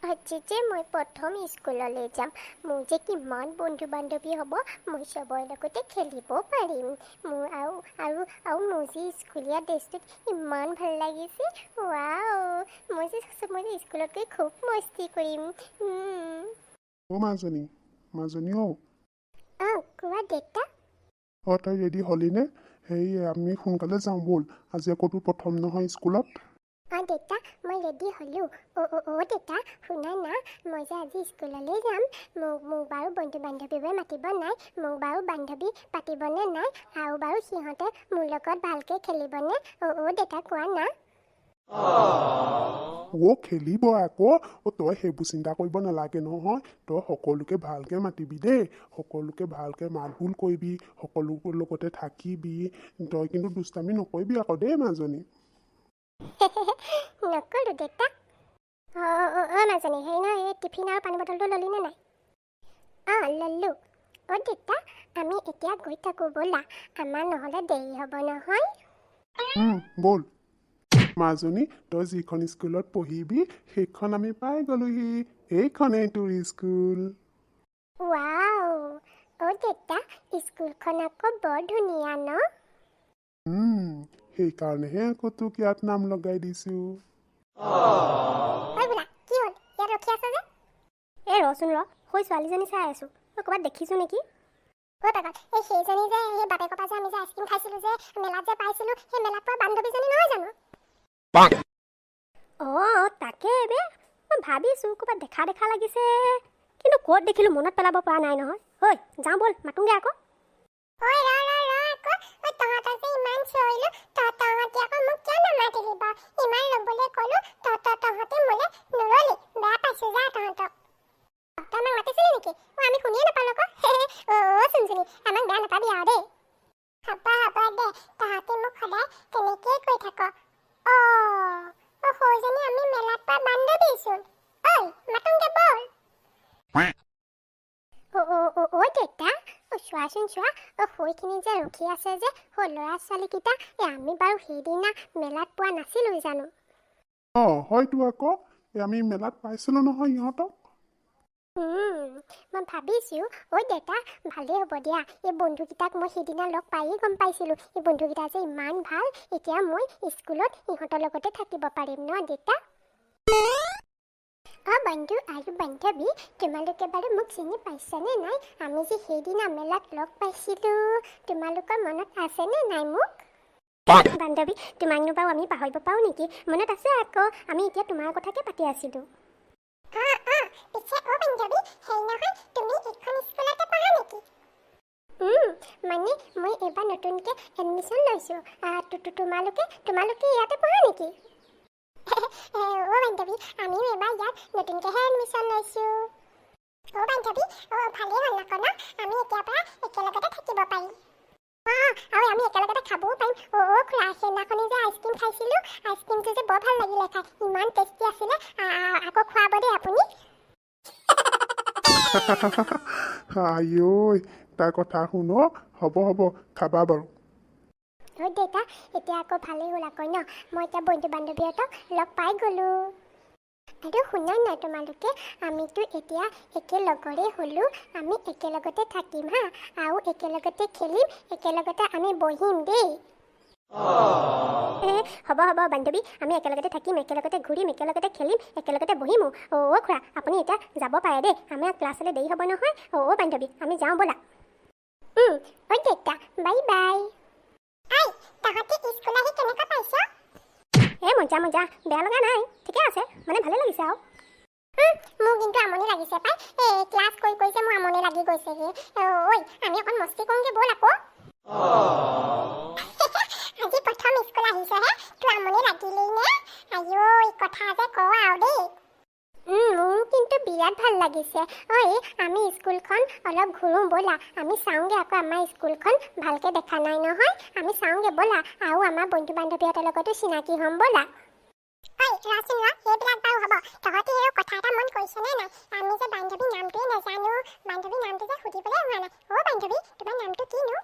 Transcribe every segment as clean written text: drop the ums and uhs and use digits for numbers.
আজি যে মই প্ৰথম স্কুললৈ যাম। মোৰ যে কিমান বন্ধু বান্ধৱী হ'ব, মই চবৰে লগতে খেলিব পাৰিম। মোৰ আৰু মোৰ যে স্কুলীয়া ড্ৰেছটোত ইমান ভাল লাগিছে। ৱাও, মই যে স্কুলত গৈ খুব মস্তি কৰিম। মাজনী কোৱা দেউতা। তই ৰেডি হলিনে? আমি সোনকালে যাওঁ ব'ল, আজি আকৌ তোৰ প্ৰথম নহয় স্কুলত। দেউতা, মই ৰেডি হ'লোঁ। দেউতা শুনা না, মই যে আজি স্কুললৈ যাম। মোক বাৰু বন্ধু বান্ধৱীবোৰে মাতিব নাই, মোক বাৰু বান্ধৱী পাতিবনে নাই, আৰু বাৰু সিহঁতে মোৰ লগত ভালকৈ খেলিবনে? দেউতা কোৱা না। খেলিব আকৌ। তই সেইবোৰ চিন্তা কৰিব নালাগে নহয়। তই সকলোকে ভালকে মাতিবি দেই, সকলোকে ভালকে মাত বোল কৰিবি, সকলোৰ লগতে থাকিবি। তই কিন্তু দুষ্টামি নকৰিবি আকৌ দেই মাজনী। নকৰো দেউতা। মাজনী, হেৰি নহয়, এই টিফিন আৰু পানী বটলটো ল'লিনে নাই? ল'লোঁ। দেউতা, আমি এতিয়া গৈ থাকোঁ ব'লা, আমাৰ নহ'লে দেৰি হ'ব নহয়। ব'ল। মাজনী, তই যিখন স্কুলত পঢ়িবি সেইখন আমি পাই গলোহি। এইখনেই তোৰ স্কুল। ৱাও, দেউতা, স্কুলখন আকৌ বৰ ধুনীয়া ন? সেইকাৰণেহে আকৌ তোক ইয়াত নাম লগাই দিছো। বোলা কি হ'ল, ইয়াত ৰখি আছে যে? ৰচোন সৈ ছোৱালীজনী চাই আছো, ক'ৰবাত দেখিছো নেকি? এই সেইজনী যে, সেই বাপেকৰ পৰা যে আমি যে আইচক্ৰীম খাইছিলো যে, মেলাত যে পাইছিলো, সেই মেলাত পোৱা বান্ধৱীজনী নহয় জানো? তাকে বে, মই ভাবিছো ক'ৰবাত দেখা দেখা লাগিছে, কিন্তু ক'ত দেখিলো মনত পেলাব পৰা নাই নহয়। যাওঁ ব'ল, মাতোংগে আকৌ। তহঁতক যে ইমান চিঞৰিলো, তহঁতি আকৌ মোক কিয় নামাতিলি বাৰু? ইমান ৰ'বলৈ ক'লো, তহঁতে মোলে নৰলি। বেয়া পাইছো যা তহঁতক। তই আমাক মাতিছিলি নেকি? আমি শুনিয়ে নাপালো আকৌ। চুনচুনি, আমাক বেয়া নাপাবি আৰু দেই। হ'ব দে, তহঁতি মোক সদায় তেনেকেই কৈ থাক। সৰুজনী আমি মেলাত পোৱা বান্ধৱীচোন। মাতোংগে ব'ল। দেউতা, চোৱাচোন চোৱা, সৈখিনি যে ৰখি আছে যে, ল'ৰা ছোৱালীকেইটা, আমি বাৰু সেইদিনা মেলাত পোৱা নাছিলো জানো? হয়তো আকৌ, আমি মেলাত পাইছিলো নহয় ইহঁতক। মই ভাবিছো, দেউতা, ভালেই হ'ব দিয়া। এই বন্ধুকেইটাক মই সেইদিনা লগ পায়েই গম পাইছিলো, এই বন্ধুকেইটা যে ইমান ভাল। এতিয়া মই স্কুলত ইহঁতৰ লগতে থাকিব পাৰিম ন দেউতা? বন্ধু আৰু বান্ধৱী, তোমালোকে বাৰু মোক চিনি পাইছানে নাই? আমি যে সেইদিনা মেলাত লগ পাইছিলো, তোমালোকৰ মনত আছেনে নাই মোক? বান্ধৱী, তোমাকনো বাৰু আমি পাহৰিব পাৰোঁ নেকি? মনত আছে আকৌ, আমি এতিয়া তোমাৰ কথাকে পাতি আছিলো। পিছে বান্ধৱী, হেৰি নহয়, তুমি এইখন স্কুলতে পঢ়া নেকি? মানে মই এইবাৰ নতুনকৈ এডমিশ্যন লৈছোঁ। তোমালোকে ইয়াতে পঢ়া নেকি? বান্ধৱী, আমিও এইবাৰ ইয়াত নতুনকৈহে এডমিশ্যন লৈছোঁ। বান্ধৱী, ভালেই হ'ল আকৌ ন? আমি এতিয়াৰ পৰা একেলগতে থাকিব পাৰিম। আৰু আমি একেলগতে খাবও পাৰিম। খুৰা, সেইদিনাখনি যে আইচক্ৰীম খাইছিলোঁ, আইচক্ৰীমটো যে বৰ ভাল লাগিলে খাই, ইমান টেষ্টি আছিলে। আকৌ খুৱাব দেই আপুনি। তাই কথা শুন। হ'ব, খাবা বাৰু। দেউতা, এতিয়া আকৌ ভালেই হ'ল আকৌ ন? মই এতিয়া বন্ধু বান্ধৱীহঁতক লগ পাই গ'লোঁ। আৰু শুনা নাই তোমালোকে, আমিতো এতিয়া একেলগৰে হ'লোঁ। আমি একেলগতে থাকিম হা, আৰু একেলগতে খেলিম, একেলগতে আমি বহিম দেই। হ'ব বান্ধৱী, আমি একেলগতে থাকিম, একেলগতে ঘূৰিম, একেলগতে খেলিম, একেলগতে বহিম। খুৰা, আপুনি এতিয়া যাব পাৰে দেই, আমাৰ ক্লাছলৈ দেৰি হ'ব নহয়। বান্ধৱী, আমি যাওঁ ব'লা। দেউতা, বাই বাই। তহঁতি স্কুল আহি কেনেকুৱা পাইছ? মজা, বেয়া লগা নাই, ঠিকে আছে, মানে ভালে লাগিছে আৰু। মোৰ কিন্তু আমনি লাগিছে পাই, ক্লাছ কৰি যে মোৰ আমনি লাগি গৈছেগে। আমি অকণ মস্তি কৰোঁগে ব'ল আকৌ। আজি প্ৰথম স্কুল আহিছেহে, তোৰ আমনি লাগিলেই নে? কথা যে কওঁ আৰু দেই। মোৰ কিন্তু বিৰাট ভাল লাগিছে। আমি স্কুলখন অলপ ঘূৰোঁ ব'লা, আমি চাওঁগে আকৌ আমাৰ স্কুলখন, ভালকৈ দেখা নাই নহয়, আমি চাওঁগে ব'লা, আৰু আমাৰ বন্ধু বান্ধৱীহঁতৰ লগতো চিনাকি হ'ম ব'লা। ৰচোন, সেইবিলাক বাৰু হ'ব, তহঁতি সেই কথা এটা মন কৰিছনে নাই? আমি যে বান্ধৱীৰ নামটোৱে নাজানো, বান্ধৱীৰ নামটো যে সুধিবলৈ হোৱা নাই। বান্ধৱী, তোমাৰ নামটো কিনো?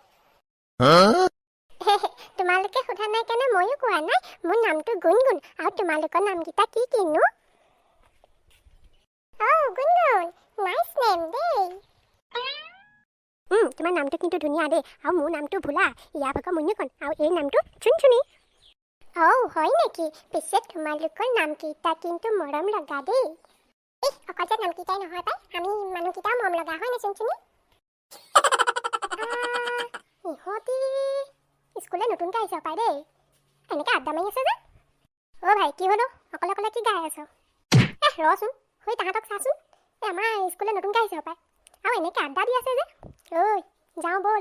তোমালোকে সোধা নাই কাৰণে ময়ো কোৱা নাই, মোৰ নামটো গুণগুণ। আৰু তোমালোকৰ নামকেইটা কিনো? তোমাৰ নামটো কিন্তু ধুনীয়া দেই আৰু মোৰ নামটো ভোলা ইয়াৰ ভাগৰ মুনিকণ আৰু এই নামটো চুনচুনি হয় নেকি পিছে তোমালোকৰ নামকেইটা কিন্তু মৰম লগা দেই অকল যে নামকেইটাই নহয় পাই আমি মানুহকেইটাও মৰম লগা হয় নে চুনচুনি ইহঁতি স্কুলে নতুনকৈ আহিছে পাই দেই এনেকৈ আড্ডা মাৰি আছে যে ভাই কি হলো অকলে অকলে কি গাই আছ ৰচোন হৈ তাহাঁতক চাচোন আমাৰ স্কুলে নতুনকৈ আহিছে পাই আৰু এনেকৈ আড্ডা দি আছে যে যাওঁ ব'ল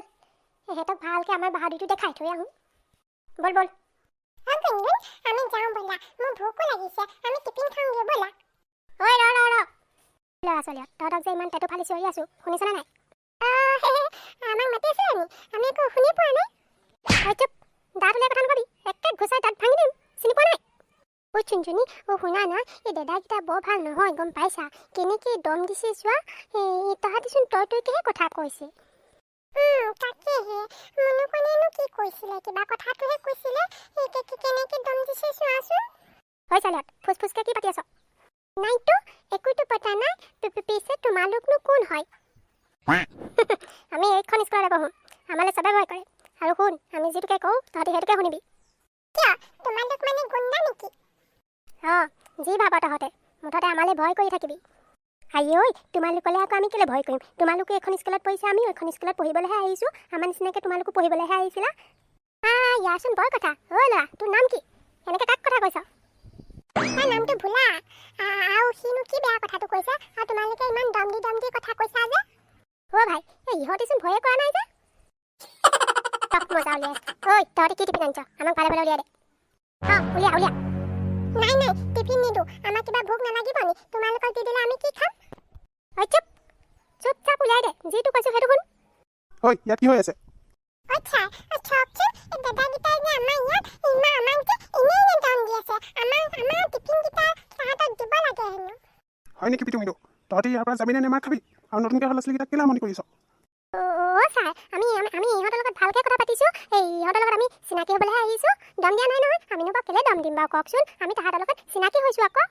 এহেঁতক ভালকৈ আমাৰ বাহাদুৰিটো দেখাই থৈ আহোঁ ব'ল ব'ল আমি যাওঁ ব'লা মোৰ ভোকো লাগিছে আমি টিফিন খাওঁগৈ ব'লা ল'ৰা ছোৱালী তহঁতক যে ইমান পেটটো ফালি চিঞৰি আছোঁ শুনিছনে নাই আমাক মাতি আছে আমি আমি একো শুনি পোৱা নাই চুপ দাঁত উলিয়াই কথা নকবি একে ঘুচাই দাঁত ভাঙি দিম চিনি পোৱা নাই চুনচুনি শুনা না এই দাদাকেইটা বৰ ভাল নহয় গম পাইছা কেনেকৈ দম দিছে চোৱা তাহাঁতিচোন তইকেহে কথা কৈছে তাকেহে মনুকণেনো কি কৈছিলে কিবা কথাটোহে কৈছিলে কেনেকৈ দম দিছে চোৱাচোন হয় চালিয়াত ফুচফুচকৈ কি পাতি আছ নাইতো একোতো পতা নাই পিছে তোমালোকনো কোন হয় আমি এইখন স্কুলতে পঢ়োঁ আমালৈ চবে ভয় কৰে আৰু শুন আমি যিটোকে কওঁ তহঁতি সেইটোকে শুনিবি কিয় তোমালোক মানে গুণ্ডা নেকি যি ভাব তহঁতে মুঠতে আমালৈ ভয় কৰি থাকিবি আইঐ তোমালোকলৈ আকৌ আমি কেলৈ ভয় কৰিম তোমালোকে এখন স্কুলত পঢ়িছা আমিও এখন স্কুলত পঢ়িবলৈহে আহিছোঁ আমাৰ নিচিনাকৈ তোমালোকো পঢ়িবলৈহে আহিছিলা ইয়াৰচোন বৰ কথা ল'ৰা তোৰ নাম কি এনেকৈ কাক কথা কৈছ তাৰ নামটো ভোলা আৰু সিনো কি বেয়া কথাটো কৈছে আৰু তোমালোকে ইমান দম দি কথা কৈছা যে ভাই ইহঁতিচোন ভয়ে কৰা নাই যে মজা উলিয়াই তহঁতে কি টিফিন আনিছ আমাক ভালে ভালে উলিয়াই দে উলিয়া নাই টিফিন নিদো আমাক কিবা ভোক নালাগিব নি তোমালোকক দি দিলে আমি কি খাম চুপচাপ উলিয়াই দে যিটো কৈছো সেইটো শুন ইয়াত কি হৈ আছে চকচোন দাদাকেইটাই যে আমাৰ ইয়াত আমাক যে এনেই দম দি আছে আমাৰ টিফিনকেইটা তাহাঁতক দিব লাগে হেনো হয় নেকি পিটুমিটো তহঁতি ইয়াৰ পৰা যাবি নে মাৰ খাবি আৰু নতুনকৈ ল'ৰা ছোৱালীকেইটাক কেলৈ আমনি কৰিছ ছাৰ আমি ইহঁতৰ লগত ভালকৈ কথা পাতিছোঁ ইহঁতৰ লগত আমি চিনাকি হ'বলৈহে আহিছোঁ দম দিয়া নাই নহয় আমিনো বাৰু কেলৈ দম দিম বাৰু কওকচোন আমি তাহাঁতৰ লগত চিনাকি হৈছোঁ আকৌ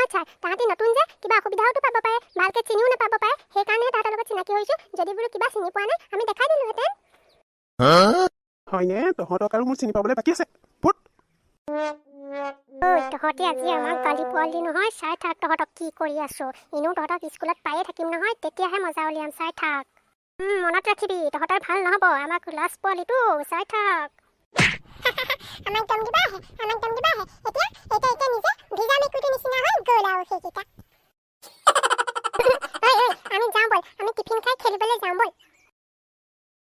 ছাৰ তাহাঁতি নতুন যে কিবা অসুবিধাওতো পাব পাৰে ভালকৈ চিনিও নাপাব পাৰে সেইকাৰণেহে তাহাঁতৰ লগত চিনাকি হৈছোঁ যদি বোলো কিবা চিনি পোৱা নাই আমি দেখাই দিলোঁহেঁতেন হয়নে তহঁতক আৰু মোৰ চিনি পাবলৈ বাকী আছে ফুট তহঁতি আজি আমাক গালি পোৱালি নহয় চাই থাক তহঁতক কি কৰি আছোঁ এনেও তহঁতক স্কুলত পায়ে থাকিম নহয় তেতিয়াহে মজা উলিয়াম চাই থাক মনত ৰাখিবি তহঁতৰ ভাল নহ'ব আমাক লাজ পোৱালিটো চাই থাক আমাক দম দিবা আহে এতিয়া নিজে ভিজা মেকুৰীটো নিচিনা হয় গ'ল আৰু সেইকেইটা আমি যাওঁ ব'ল আমি টিফিন খাই খেলিবলৈ যাওঁ ব'ল